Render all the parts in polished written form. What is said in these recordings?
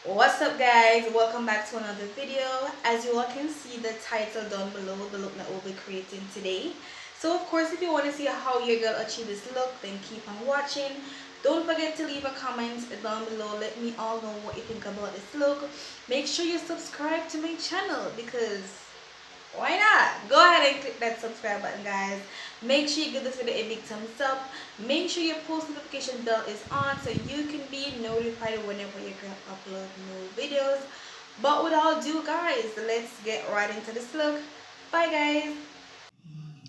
What's up guys, welcome back to another video. As you all can see the title down below, the look that we'll be creating today. So of course, if you want to see how your girl achieve this look, then keep on watching. Don't forget to leave a comment down below. Let me all know what you think about this look. Make sure you subscribe to my channel because why not? Go ahead and click that subscribe button guys. Make sure you give this video a big thumbs up. Make sure your post notification bell is on so you can be notified whenever you can upload new videos. But without ado guys, let's get right into this look. Bye guys.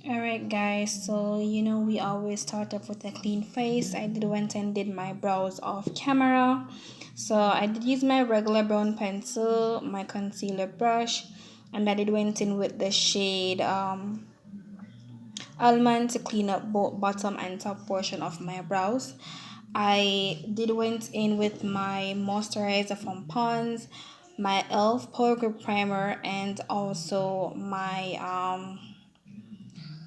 Alright guys, so we always start off with a clean face. I went and did my brows off camera. So I did use my regular brown pencil, my concealer brush, and I went in with the shade Almond to clean up both bottom and top portion of my brows. I went in with my moisturizer from Pond's, my e.l.f. Power Grip Primer, and also my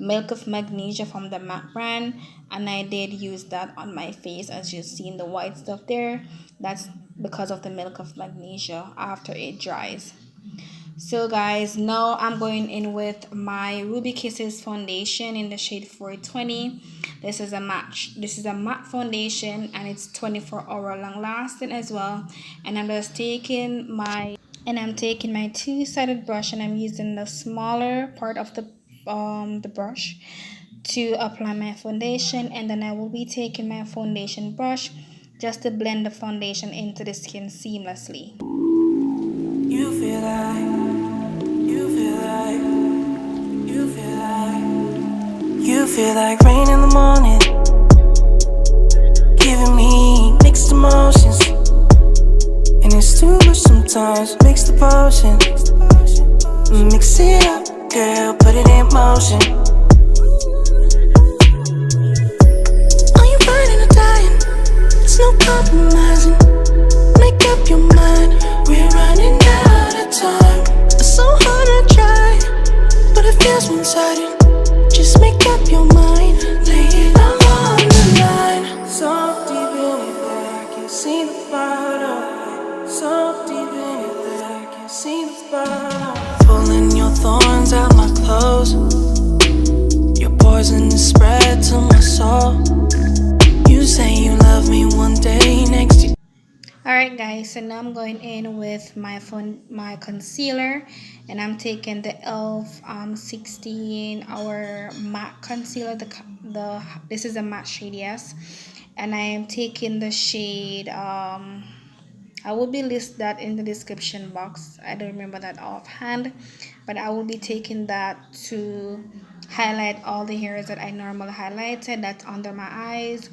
Milk of Magnesia from the MAC brand, and I did use that on my face. As you see in the white stuff there, that's because of the Milk of Magnesia after it dries. So guys, now I'm going in with my Ruby Kisses foundation in the shade 420. This is a matte foundation and it's 24-hour long lasting as well. And I'm taking my two-sided brush and I'm using the smaller part of the brush to apply my foundation, and then I will be taking my foundation brush just to blend the foundation into the skin seamlessly. You feel like rain in the morning, giving me mixed emotions, and it's too much sometimes. Mix the potion, mix it up, girl, put it in motion. Are you burning or dying? There's no compromising. Make up your mind, we're running out of time. It's so hard to try, but it feels one-sided. Just make up your mind, lay it all on the line. So deep in it that I can see the bottom. So deep in it that I can see the bottom. Pulling your thorns out my clothes. Your poison is spread to my soul. You say you love me one day, next you. Alright guys, so now I'm going in with my concealer, and I'm taking the e.l.f. 16-hour matte concealer. This is a matte shade, yes, and I am taking the shade I will be list that in the description box. I don't remember that offhand, but I will be taking that to highlight all the areas that I normally highlighted. That's under my eyes,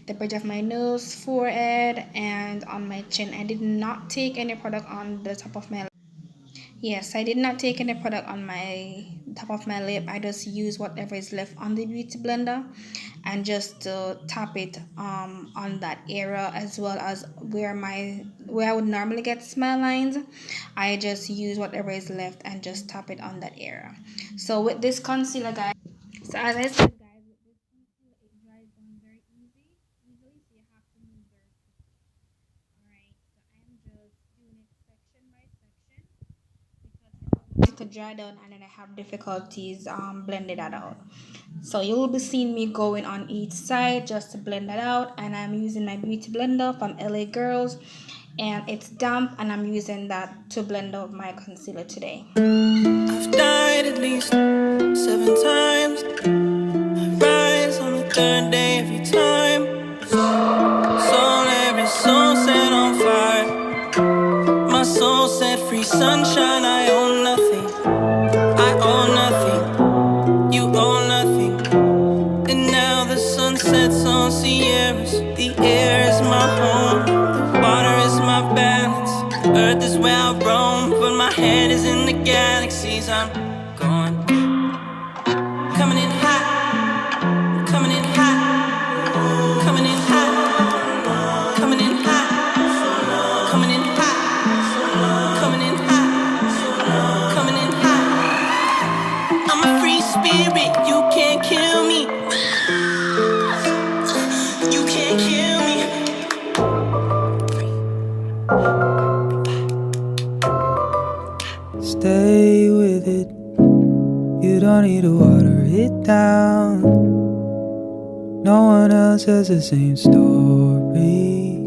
the bridge of my nose, forehead, and on my chin. I did not take any product on the top of my lip. Yes, I did not take any product on my top of my lip. I just use whatever is left on the beauty blender and just tap it on that area, as well as where I would normally get smile lines. I just use whatever is left and just tap it on that area. So with this concealer guys, so as I said guys, with this concealer it dries down very easily, so you have to move very quickly. Alright, so I am just doing it section by section because I don't want it to dry down and then I have difficulties blending that out. So you will be seeing me going on each side just to blend that out, and I'm using my beauty blender from LA Girls, and it's damp, and I'm using that to blend out my concealer today. I've died at least 7 times. I rise on the 3rd day every time. Every soul set on fire. My soul set free, sunshine. I own nothing. I own nothing. You own nothing. And now the sun sets on Sierras. The air is my home. The water is my balance. The earth is where I roam, but my head is in the galaxies. I'm going. Coming in hot. Coming in hot. Coming in hot. Coming in hot. Coming in hot. Coming in hot. Coming in hot. I'm a free spirit. You can't kill me. You can't kill me. Stay with it. You don't need to water it down. No one else has the same story.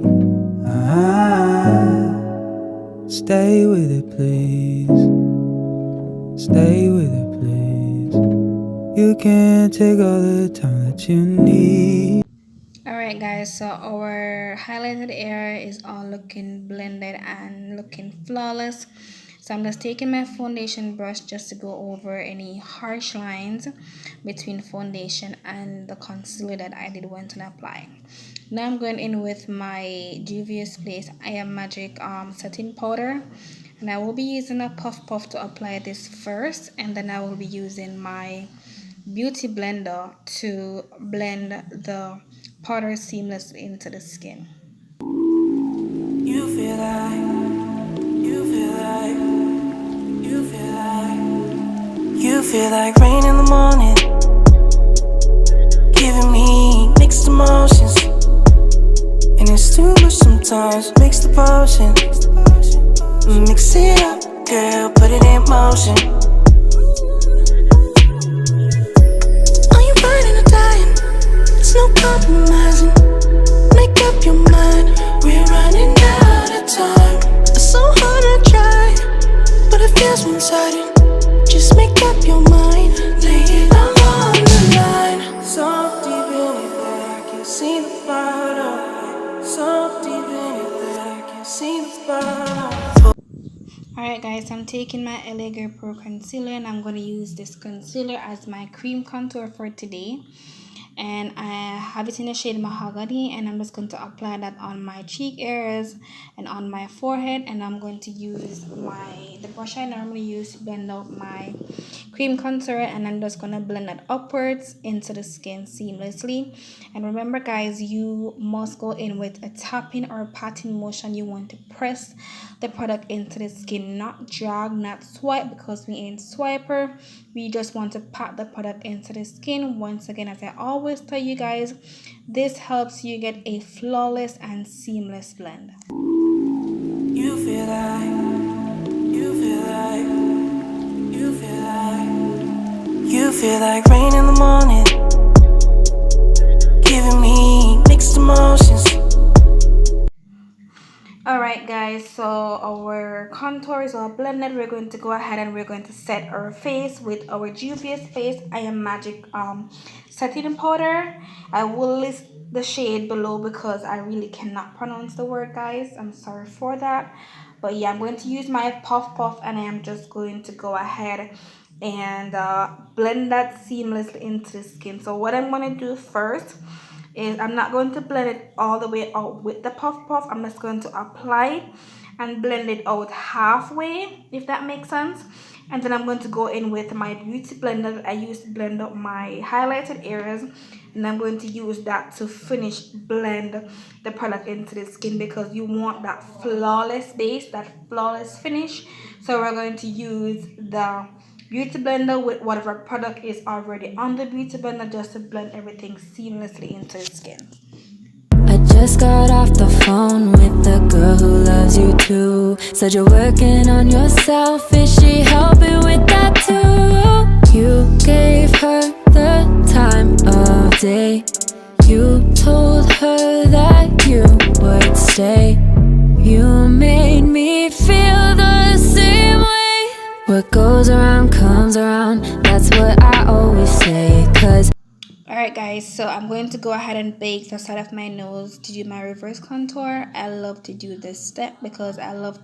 Stay with it, please. Stay with it, please. You can take all the time that you need. Alright guys, so our highlighted area is all looking blended and looking flawless. So I'm just taking my foundation brush just to go over any harsh lines between foundation and the concealer that I did want to apply. Now I'm going in with my JUVIAS Place I Am Magic setting powder, and I will be using a puff to apply this first, and then I will be using my beauty blender to blend the powder seamlessly into the skin. You feel like, you feel like, you feel like, you feel like rain in the morning, giving me mixed emotions, and it's too much sometimes. Mix the potion, mix it up, girl, put it in motion. Are you burning or dying? There's no compromising. Make up your mind, we're running out of time. It's so hard to try, but it feels one-sided. Just make up your mind, lay it all on the line. So deep in it that I can see the bottom. So deep in it that I can see the bottom. Alright guys, I'm taking my LA Girl Pro concealer, and I'm going to use this concealer as my cream contour for today. And I have it in the shade Mahogany, and I'm just going to apply that on my cheek areas and on my forehead. And I'm going to use the brush I normally use to blend out my cream contour, and I'm just going to blend that upwards into the skin seamlessly. And remember guys, you must go in with a tapping or a patting motion. You want to press the product into the skin, not drag, not swipe, because we ain't swiper. We just want to pat the product into the skin. Once again, as I always tell you guys, this helps you get a flawless and seamless blend. You feel like, you feel like, you feel like, you feel like rain in the morning, giving me mixed emotions. Alright guys, so our contour is all blended. We're going to go ahead and we're going to set our face with our JUVIAS Face I Am Magic setting powder. I will list the shade below because I really cannot pronounce the word, guys. I'm sorry for that. But yeah, I'm going to use my puff, and I am just going to go ahead and blend that seamlessly into the skin. So what I'm going to do first is I'm not going to blend it all the way out with the puff. I'm just going to apply it and blend it out halfway, if that makes sense. And then I'm going to go in with my beauty blender that I used to blend up my highlighted areas, and I'm going to use that to finish blend the product into the skin, because you want that flawless base, that flawless finish. So we're going to use the beauty blender with whatever product is already on the beauty blender, just to blend everything seamlessly into the skin. I just got off the phone with the girl who loves you too. Said you're working on yourself, is she helping with that too? You gave her the time of day. You told her that you would stay. You made me feel the same way. What goes around comes around, that's what I always say. Cause alright guys, so I'm going to go ahead and bake the side of my nose to do my reverse contour. I love to do this step because I love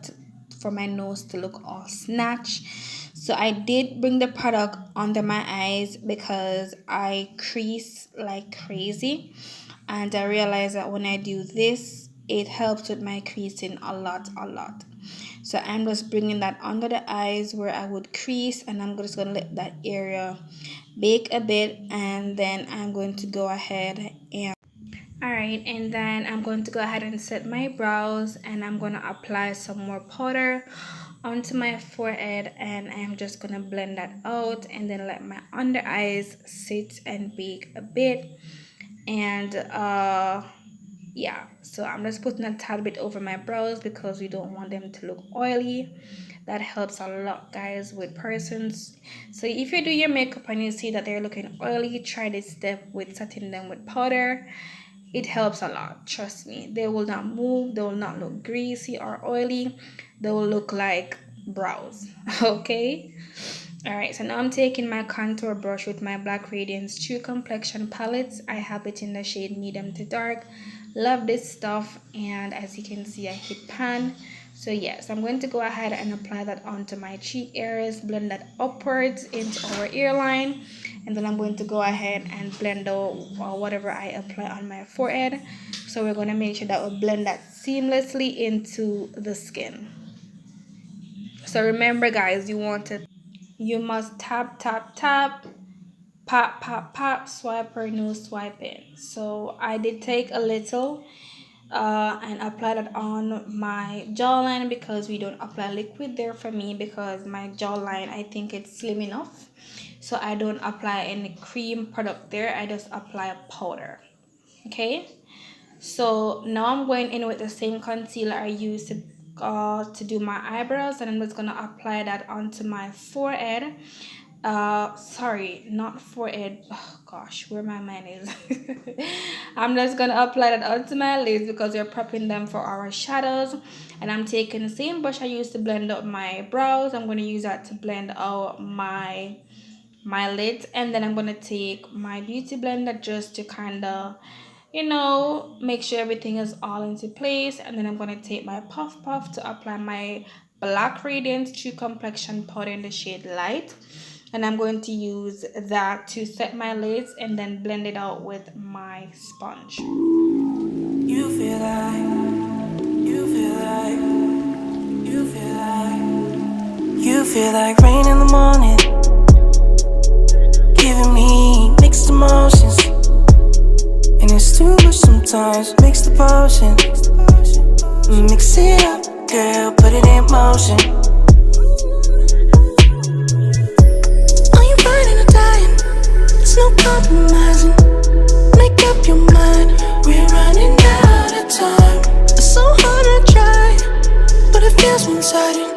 for my nose to look all snatched. So I did bring the product under my eyes because I crease like crazy, and I realized that when I do this, it helps with my creasing a lot. So I'm just bringing that under the eyes where I would crease, and I'm just going to let that area bake a bit, and then I'm going to go ahead and alright, and then I'm going to go ahead and set my brows, and I'm going to apply some more powder onto my forehead, and I'm just going to blend that out, and then let my under eyes sit and bake a bit. And yeah, so I'm just putting a tad bit over my brows because we don't want them to look oily. That helps a lot, guys, with persons. So if you do your makeup and you see that they're looking oily, try this step with setting them with powder. It helps a lot, trust me. They will not move, they will not look greasy or oily, they will look like brows. Okay, all right, so now I'm taking my contour brush with my Black Radiance True Complexion palettes. I have it in the shade medium to dark. Love this stuff, and as you can see, I hit pan. So yes, I'm going to go ahead and apply that onto my cheek areas, blend that upwards into our earline, and then I'm going to go ahead and blend out whatever I apply on my forehead. So we're going to make sure that we blend that seamlessly into the skin. So remember, guys, you must tap, tap, tap, pop, pop, pop, swipe or no swiping. So I did take a little and apply that on my jawline because we don't apply liquid there for me because my jawline, I think it's slim enough. So I don't apply any cream product there. I just apply a powder. Okay. So now I'm going in with the same concealer I used to do my eyebrows, and I'm just gonna apply that onto my forehead. Sorry, not forehead. Oh gosh, where my mind is. I'm just gonna apply that onto my lids because we're prepping them for our shadows. And I'm taking the same brush I used to blend up my brows. I'm gonna use that to blend out my lids, and then I'm gonna take my beauty blender just to kind of, you know, make sure everything is all into place. And then I'm gonna take my puff puff to apply my Black Radiance True Complexion powder in the shade Light, and I'm going to use that to set my lids and then blend it out with my sponge. You feel like, you feel like, you feel like, you feel like rain in the morning, giving me mixed emotions, and it's too much sometimes. Mix the potion, mix it up, girl, put it in motion. Are you burning or dying? There's no compromising. Make up your mind, we're running out of time. It's so hard to try, but it feels one-sided.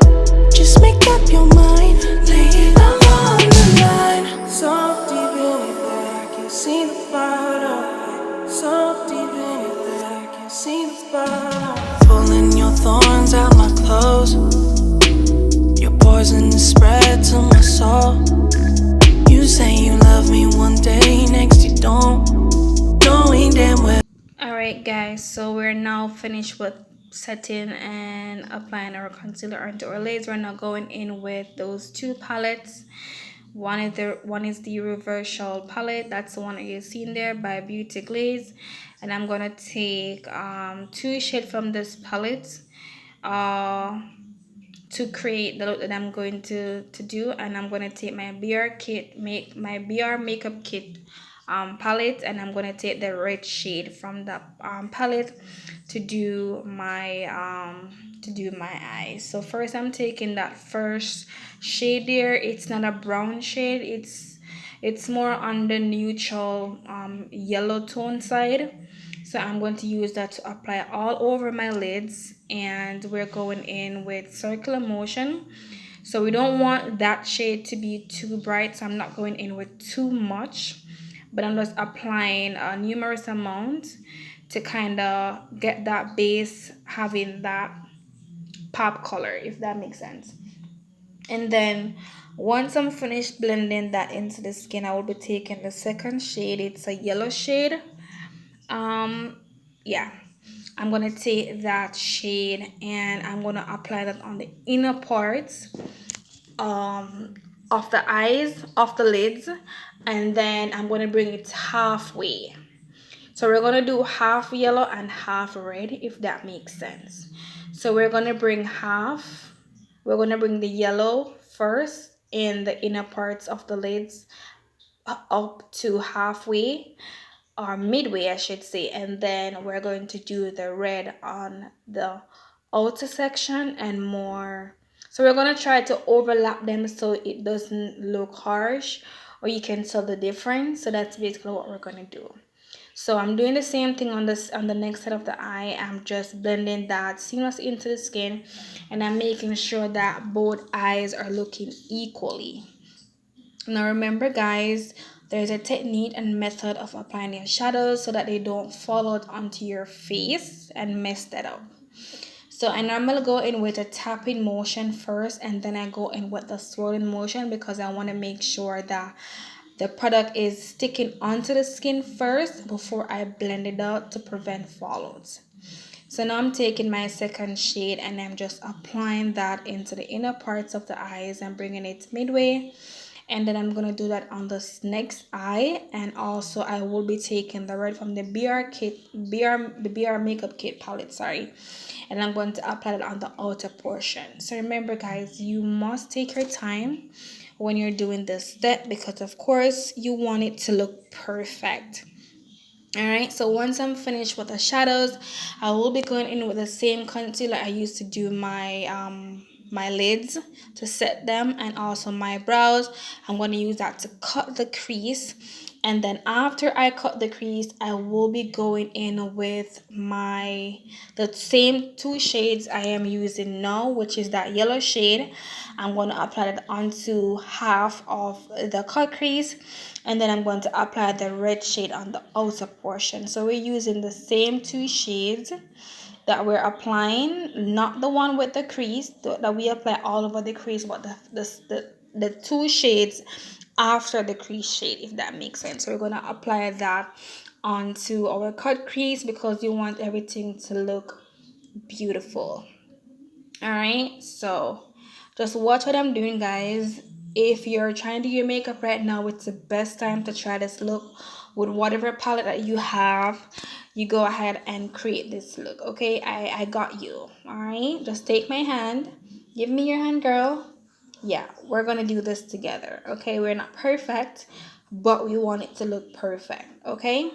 Just make up your mind, lay it all on the line. So deep in it that I can see the bottom. So deep in it that I can see the bottom. Pulling your thorns out my clothes. Your poison is spread to my soul. You say you love me one day, next you don't. Knowing damn well. Alright guys, so we're now finished with setting and applying our concealer onto our lids. We're now going in with those two palettes. One is the Reversal palette. That's the one that you've seen there by Beauty Glaze. And I'm gonna take two shades from this palette to create the look that I'm going to do. And I'm gonna take my BR makeup kit palette, and I'm gonna take the red shade from the palette to do my eyes. So first I'm taking that first shade there. It's not a brown shade, it's more on the neutral yellow tone side. So I'm going to use that to apply all over my lids, and we're going in with circular motion. So we don't want that shade to be too bright, so I'm not going in with too much, but I'm just applying a numerous amount to kind of get that base having that pop color, if that makes sense. And then once I'm finished blending that into the skin, I will be taking the second shade. It's a yellow shade. Yeah, I'm gonna take that shade and I'm gonna apply that on the inner parts of the eyes, of the lids, and then I'm gonna bring it halfway. So we're gonna do half yellow and half red, if that makes sense. So we're gonna bring the yellow first in the inner parts of the lids up to halfway, or midway I should say, and then we're going to do the red on the outer section and more. So we're going to try to overlap them so it doesn't look harsh, or you can tell the difference. So that's basically what we're going to do. So I'm doing the same thing on the next side of the eye. I'm just blending that seamlessly into the skin, and I'm making sure that both eyes are looking equally. Now remember guys, there's a technique and method of applying your shadows so that they don't fall out onto your face and mess that up. So I normally go in with a tapping motion first, and then I go in with the swirling motion because I want to make sure that the product is sticking onto the skin first before I blend it out to prevent fallouts. So now I'm taking my second shade and I'm just applying that into the inner parts of the eyes and bringing it midway. And then I'm going to do that on this next eye. And also I will be taking the red from the BR makeup kit palette, sorry. And I'm going to apply it on the outer portion. So remember guys, you must take your time when you're doing this step because of course you want it to look perfect. Alright, so once I'm finished with the shadows, I will be going in with the same concealer I used to do my lids to set them, and also my brows. I'm going to use that to cut the crease, and then after I cut the crease, I will be going in with the same two shades I am using now, which is that yellow shade. I'm going to apply it onto half of the cut crease, and then I'm going to apply the red shade on the outer portion. So we're using the same two shades that we're applying, not the one with the crease that we apply all over the crease, but the two shades after the crease shade, if that makes sense. So we're going to apply that onto our cut crease because you want everything to look beautiful. All right, so just watch what I'm doing guys. If you're trying to do your makeup right now, it's the best time to try this look with whatever palette that you have. You go ahead and create this look. Okay, I got you. All right, just take my hand. Give me your hand, girl. Yeah, we're gonna do this together. Okay, we're not perfect, but we want it to look perfect. Okay.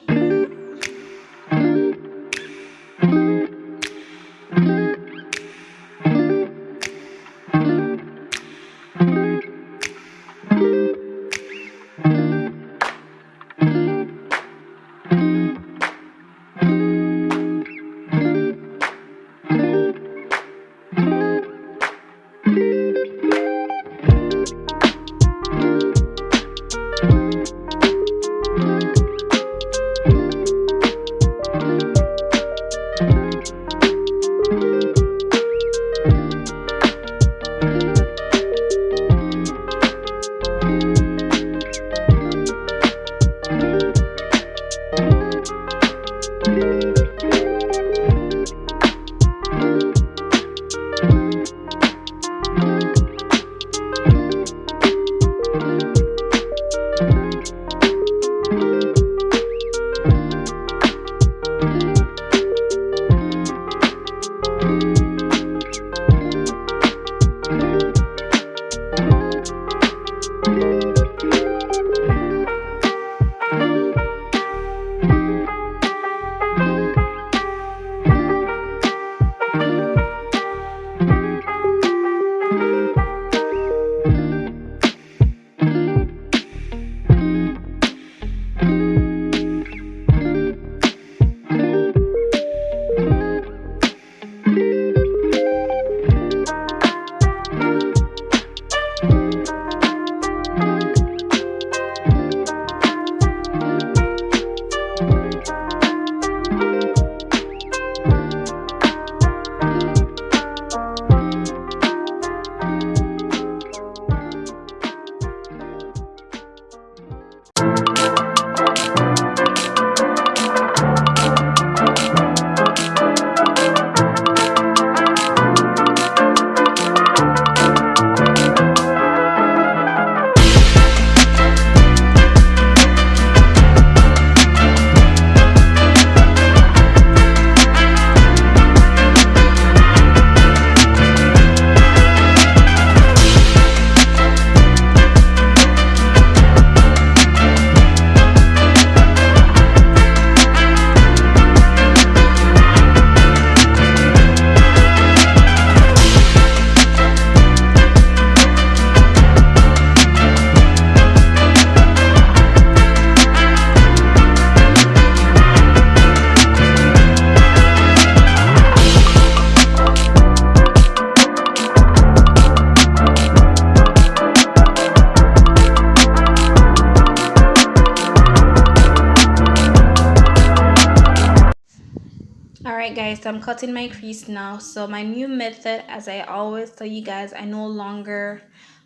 I'm cutting my crease now. So my new method, as I always tell you guys, I no longer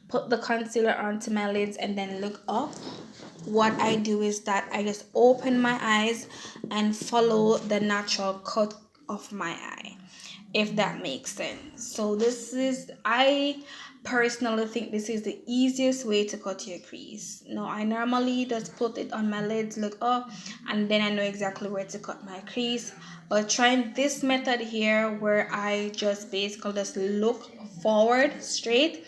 put the concealer onto my lids and then look up. What I do is that I just open my eyes and follow the natural cut of my eye, if that makes sense. So this is, I personally think this is the easiest way to cut your crease. Now I normally just put it on my lids, look up, and then I know exactly where to cut my crease. But trying this method here, where I just basically just look forward straight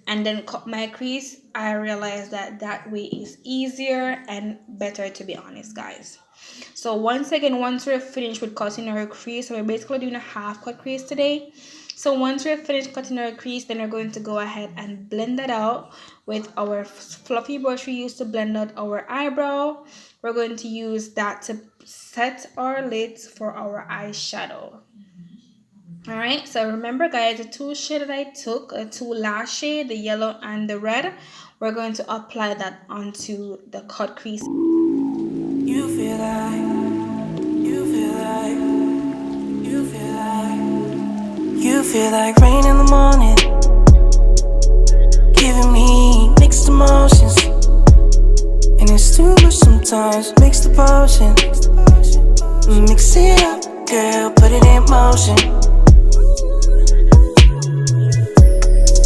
and then cut my crease, I realized that that way is easier and better, to be honest, guys. So once again, once we're finished with cutting our crease, so we're basically doing a half cut crease today. So once we're finished cutting our crease, then we're going to go ahead and blend that out with our fluffy brush we used to blend out our eyebrow. We're going to use that to set our lids for our eyeshadow. Alright, so remember guys, the two shades that I took, two last shade, the yellow and the red, we're going to apply that onto the cut crease. You feel like rain in the morning, giving me mixed emotions, and it's too much sometimes. Mix the potion, mix it up, girl, put it in motion.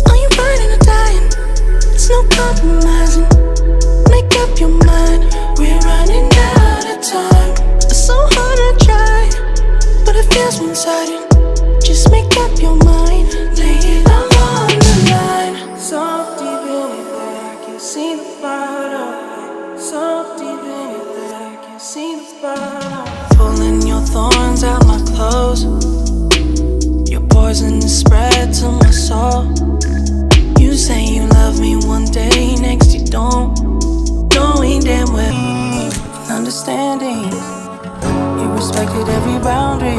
Are you burning or dying? There's no compromising. Make up your mind, we're running out of time. It's so hard to try, but it feels one-sided. Just make up your mind, lay it all on the line. So deep in it that I can see the bottom. So deep in it that I can see the bottom. Pulling your thorns out my clothes. Your poison is spread to my soul. You say you love me one day, next you don't. Knowing damn well, understanding, you respected every boundary.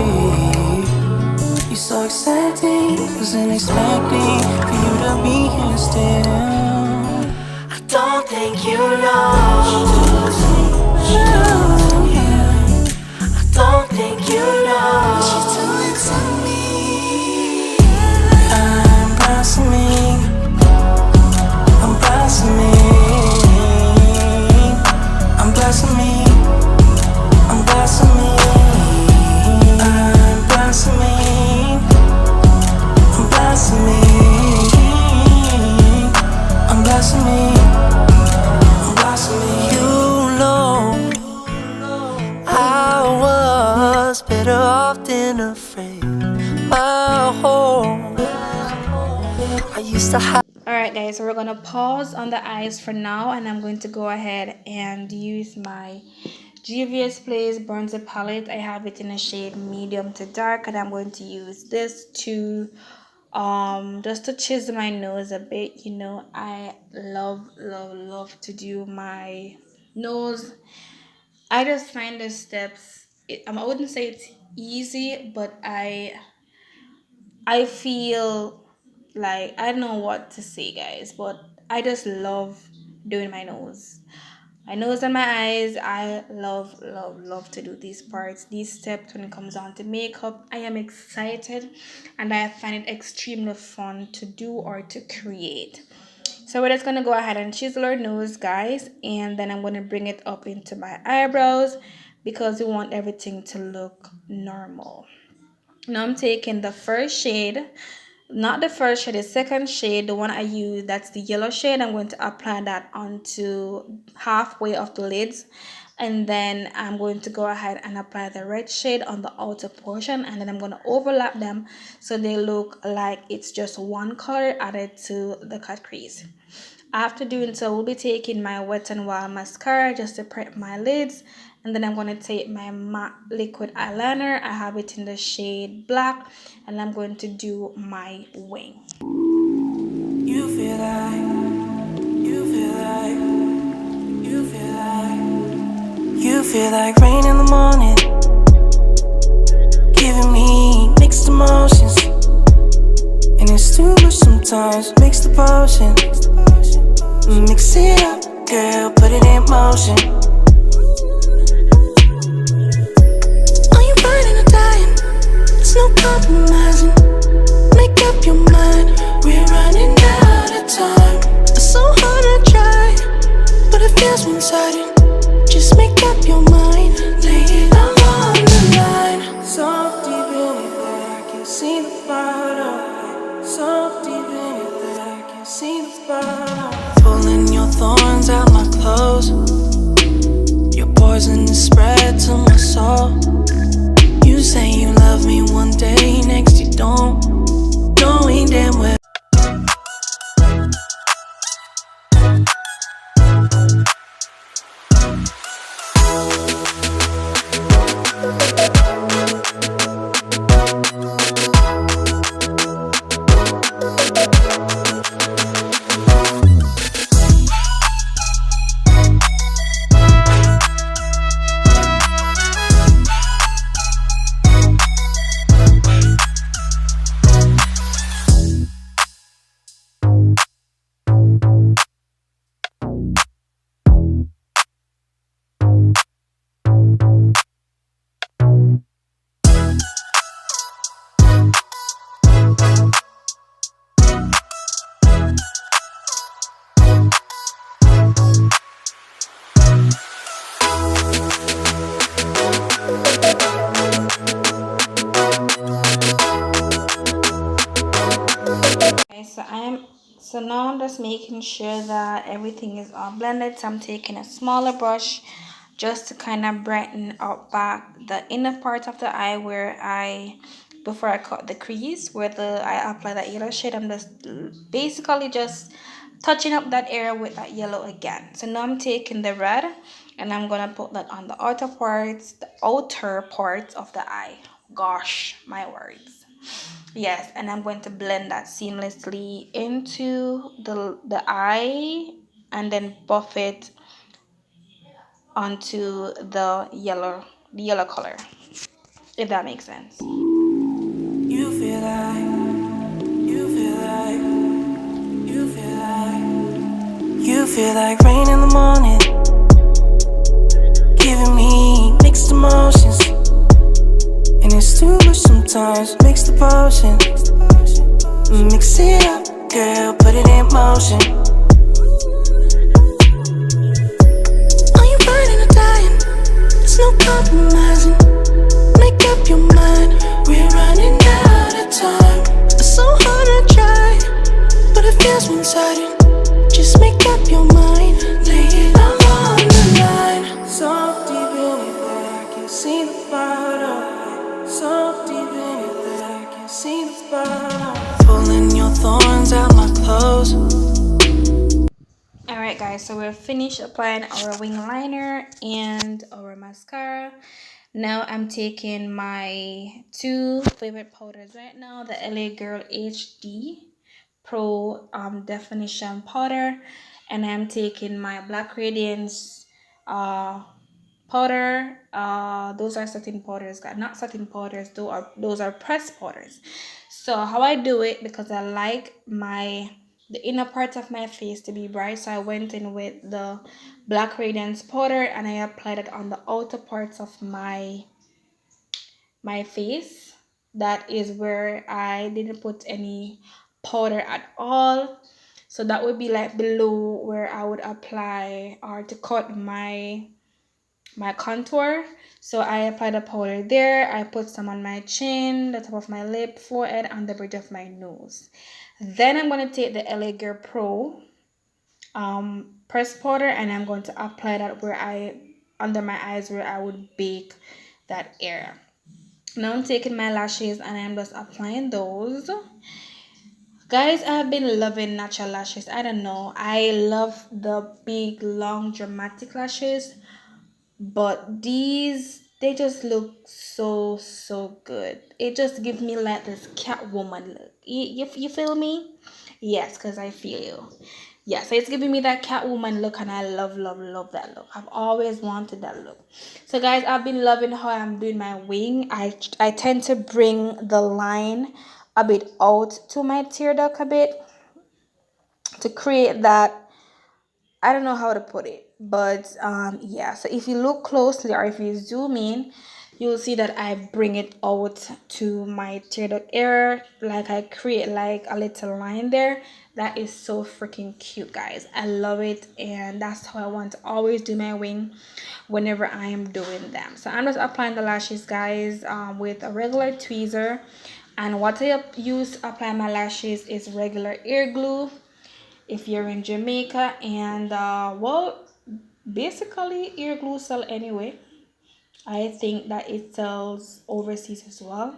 You're so exciting, wasn't expecting for you to be here still. I don't think you know. I don't think you know what you're doing to me. I'm blossoming, I'm blossoming, I'm blossoming, I'm blossoming, I'm blossoming, I'm blossoming, I'm blossoming, I'm blossoming. You know I was better off than afraid. My home, I used to have. Alright guys, so we're going to pause on the eyes for now, and I'm going to go ahead and use my JUVIAS Place Bronzer palette. I have it in a shade medium to dark, and I'm going to use this to just to chisel my nose a bit. You know, I love to do my nose. I just find the steps, I wouldn't say it's easy, but I feel like, I don't know what to say guys, but I just love doing my nose. My nose and my eyes, I love to do these parts, these steps when it comes down to makeup. I am excited and I find it extremely fun to do or to create. So we're just going to go ahead and chisel our nose guys, and then I'm going to bring it up into my eyebrows because we want everything to look normal. Now I'm taking the first shade, not the first shade, the second shade, the one I use, that's the yellow shade. I'm going to apply that onto halfway of the lids, and then I'm going to go ahead and apply the red shade on the outer portion, and then I'm going to overlap them so they look like it's just one color added to the cut crease. After doing so, we'll be taking my Wet n Wild mascara just to prep my lids, and then I'm going to take my matte liquid eyeliner. I have it in the shade black, and I'm going to do my wing. You feel like rain in the morning, giving me mixed emotions, and it's too much sometimes. Mix the potion, mix it up, girl, put it in motion. Are you burning or dying? There's no compromising. Make up your mind, we're running out of time. It's so hard to try, but it feels one-sided. Just make up your mind, lay it all on the line. So deep in it that I can see the bottom. So deep in it that I can see the bottom. Pulling your thorns out my clothes. Your poison is spread to my soul. You say you love me one day, next you don't. Knowing damn well. So now I'm just making sure that everything is all blended. So I'm taking a smaller brush just to kind of brighten up back the inner part of the eye where before I cut the crease where I apply that yellow shade. I'm just basically just touching up that area with that yellow again. So now I'm taking the red and I'm gonna put that on the outer parts of the eye. Gosh, my words. Yes, and I'm going to blend that seamlessly into the eye and then buff it onto the yellow color, if that makes sense. You feel like, you feel like, you feel like, you feel like rain in the morning, giving me mixed emotions. And it's too much sometimes, mix the potion. Mix it up, girl, put it in motion. Are you burning or dying? There's no compromising. Make up your mind, we're running out of time. It's so hard to try, but it feels one-sided. Just make up your mind, lay it all on the line. So deep in it that I can see the bottom. So deep in it that I can see the bottom. Pulling your thorns out my clothes. Alright guys, so we're finished applying our wing liner and our mascara. Now I'm taking my two favorite powders right now, the LA Girl HD Pro Definition Powder, and I'm taking my Black Radiance powder. Those are setting powders, not setting powders, those are pressed powders. So how I do it, because I like the inner part of my face to be bright, so I went in with the Black Radiance powder and I applied it on the outer parts of my face. That is where I didn't put any powder at all. So that would be like below where I would apply or to cut my contour. So I applied the powder there. I put some on my chin, the top of my lip, forehead, and the bridge of my nose. Then I'm going to take the LA Girl Pro pressed powder and I'm going to apply that under my eyes where I would bake that area. Now I'm taking my lashes and I'm just applying those. Guys, I've been loving natural lashes. I don't know. I love the big, long, dramatic lashes. But these, they just look so good. It just gives me like this Catwoman look. You feel me? Yes, because I feel you. Yeah, so it's giving me that Catwoman look and I love that look. I've always wanted that look. So guys, I've been loving how I'm doing my wing. I tend to bring the line a bit out to my tear duct a bit to create that, I don't know how to put it, but yeah, so if you look closely or if you zoom in, you'll see that I bring it out to my tear duct area, like I create like a little line there. That is so freaking cute, guys. I love it, and that's how I want to always do my wing whenever I am doing them. So I'm just applying the lashes, guys, with a regular tweezer. And what I use to apply my lashes is regular ear glue if you're in Jamaica, and well, basically ear glue sell anyway. I think that it sells overseas as well.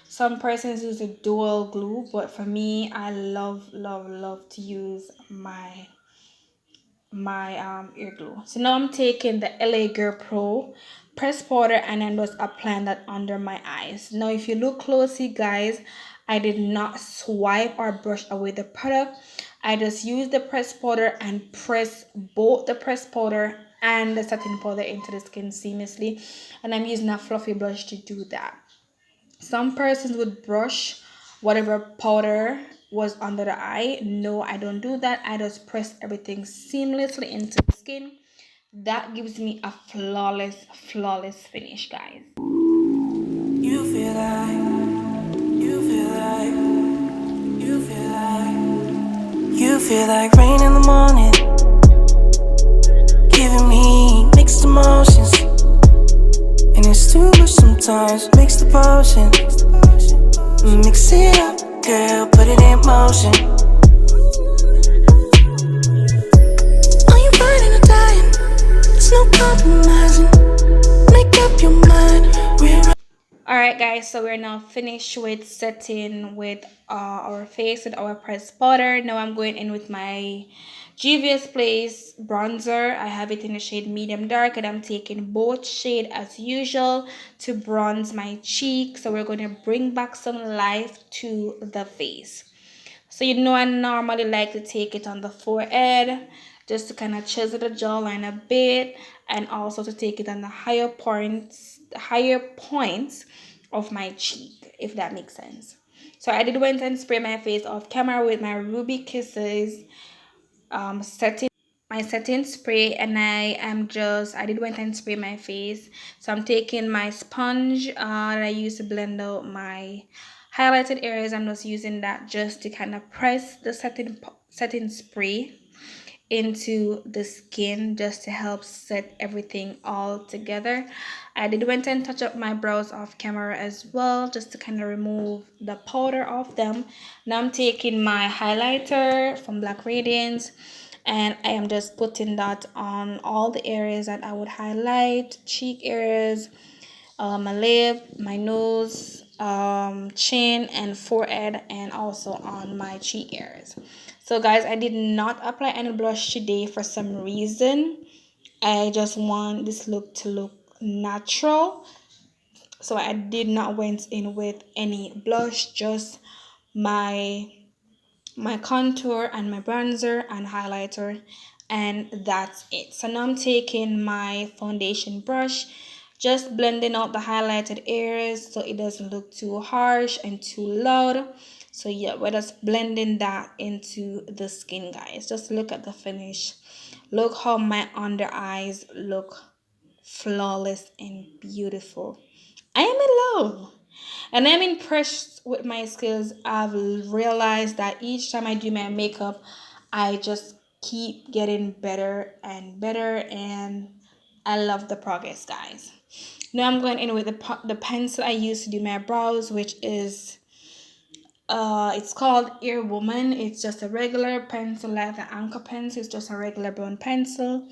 Some persons use a dual glue, but for me, I love to use my ear glue. So now I'm taking the LA Girl Pro press powder and I'm just applying that under my eyes. Now if you look closely, guys, I did not swipe or brush away the product. I just used the press powder and press both the press powder and the setting powder into the skin seamlessly, and I'm using a fluffy brush to do that. Some persons would brush whatever powder was under the eye. No, I don't do that. I just press everything seamlessly into the skin. That gives me a flawless finish, guys. You feel like, you feel like, you feel like, you feel like rain in the morning, giving me mixed emotions, and it's too much sometimes. Mix the potion, mix it up, girl, put it in motion. Are you burning or dying? There's no compromising. Make up your mind. Alright, guys, so we're now finished with setting with our face with our pressed powder. Now I'm going in with my JUVIAS Place bronzer. I have it in the shade medium dark, and I'm taking both shade as usual to bronze my cheek. So we're going to bring back some life to the face. So you know I normally like to take it on the forehead just to kind of chisel the jawline a bit, and also to take it on the higher points of my cheek, if that makes sense. So I did went and spray my face off camera with my Ruby Kisses setting spray, and I did went and spray my face. So I'm taking my sponge that I use to blend out my highlighted areas. I'm just using that just to kind of press the setting spray into the skin just to help set everything all together. I did went and touch up my brows off camera as well, just to kind of remove the powder off them. Now I'm taking my highlighter from Black Radiance, and I am just putting that on all the areas that I would highlight: cheek areas, my lip, my nose, chin and forehead, and also on my cheek areas. So guys, I did not apply any blush today for some reason. I just want this look to look natural, so I did not went in with any blush, just my contour and my bronzer and highlighter, and that's it. So now I'm taking my foundation brush, just blending out the highlighted areas so it doesn't look too harsh and too loud. So yeah, we're just blending that into the skin, guys. Just look at the finish. Look how my under eyes look flawless and beautiful. I am in love. And I'm impressed with my skills. I've realized that each time I do my makeup, I just keep getting better and better, and I love the progress, guys. Now I'm going in with the pencil I use to do my brows, which is it's called Ear Woman. It's just a regular pencil, like the anchor pencil. It's just a regular brown pencil,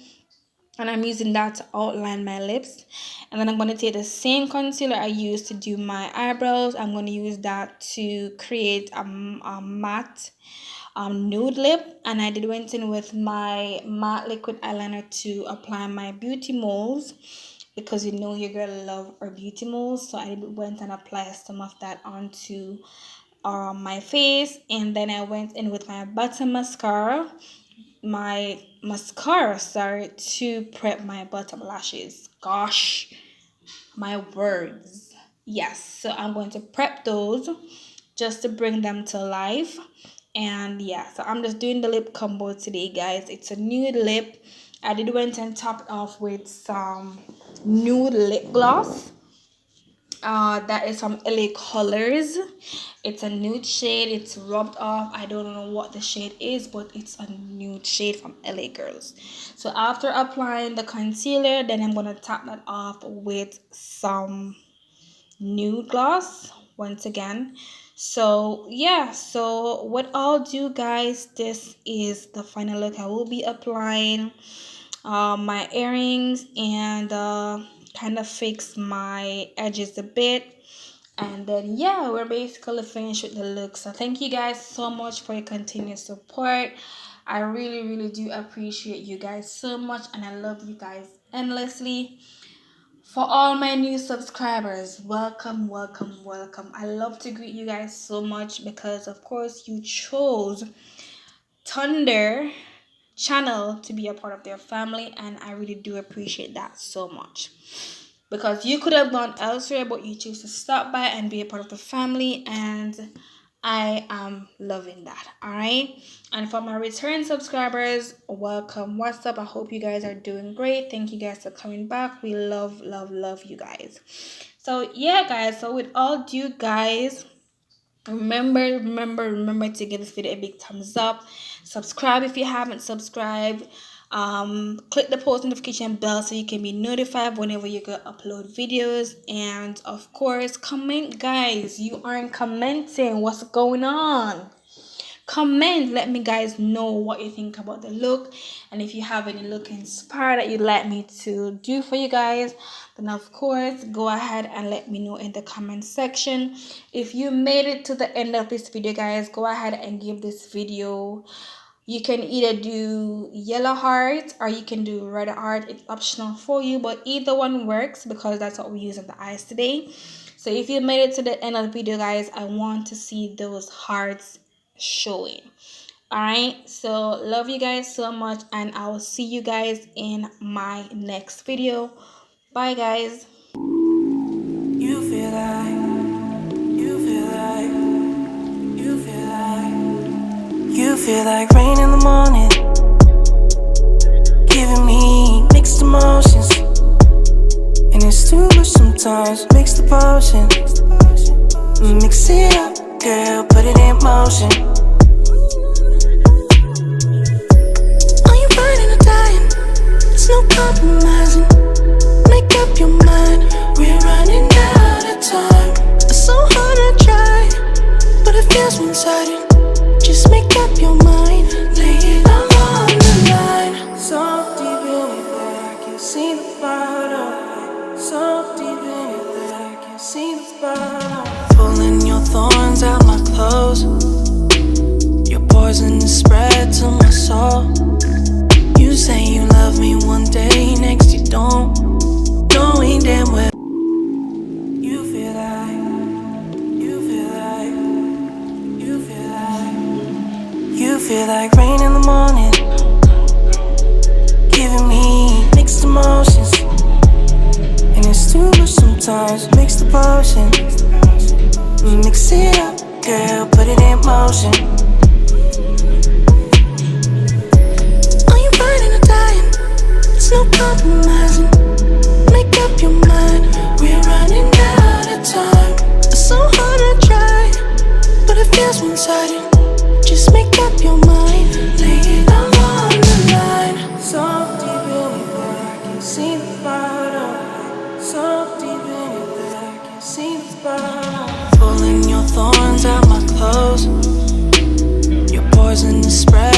and I'm using that to outline my lips. And then I'm going to take the same concealer I used to do my eyebrows. I'm going to use that to create a matte nude lip. And I did went in with my matte liquid eyeliner to apply my beauty moles, because you know your girl love her beauty moles. So I went and applied some of that onto my face. And then I went in with my bottom mascara, sorry, to prep my bottom lashes. Gosh, my words. Yes, so I'm going to prep those just to bring them to life. And yeah, so I'm just doing the lip combo today, guys. It's a nude lip. I did went and top it off with some nude lip gloss. that is from LA Colors. It's a nude shade. It's rubbed off. I don't know what the shade is, but it's a nude shade from LA Girls. So after applying the concealer, then I'm gonna tap that off with some nude gloss once again. So yeah, so what I'll do, guys, this is the final look. I will be applying my earrings and kind of fix my edges a bit, and then yeah, we're basically finished with the look. So thank you guys so much for your continued support. I really do appreciate you guys so much, and I love you guys endlessly. For all my new subscribers, welcome. I love to greet you guys so much because of course you chose Thunder channel to be a part of their family, and I really do appreciate that so much, because you could have gone elsewhere but you choose to stop by and be a part of the family, and I am loving that. All right, and for my return subscribers, welcome. What's up? I hope you guys are doing great. Thank you guys for coming back. We love you guys. So yeah, guys, so with all due, guys, remember to give this video a big thumbs up. Subscribe if you haven't subscribed. Click the post notification bell so you can be notified whenever you go upload videos, and of course comment. Guys, you aren't commenting. What's going on? Comment, let me guys know what you think about the look, and if you have any look inspired that you'd like me to do for you guys, then of course go ahead and let me know in the comment section. If you made it to the end of this video, guys, go ahead and give this video, you can either do yellow heart or you can do red heart. It's optional for you, but either one works because that's what we use on the eyes today. So if you made it to the end of the video, guys, I want to see those hearts showing. All right, so love you guys so much, and I will see you guys in my next video. Bye, guys. You feel like rain in the morning, giving me mixed emotions, and it's too much sometimes. Mix the potion, mix it up, girl, put it in motion. Are you burning or dying? There's no compromising. Make up your mind, we're running out of time. It's so hard to try, but it feels one-sided. Just make up your mind, lay it all on the line. So deep in it that I can see the bottom. So deep in it that I can see the bottom. Pulling your thorns out my clothes. Your poison is spread to my soul. You say you love me one day, next you don't. Knowing damn well feel like rain in the morning, giving me mixed emotions, and it's too much sometimes. Mix the potion, mix it up, girl, put it in motion. Are you burning or dying? There's no compromising. Make up your mind, we're running out of time. It's so hard to try, but it feels one-sided. Just make up your mind, lay it all on the line. So deep in it that I can see the bottom. So deep in it that I can see the bottom. Pulling your thorns out my clothes. Your poison is spread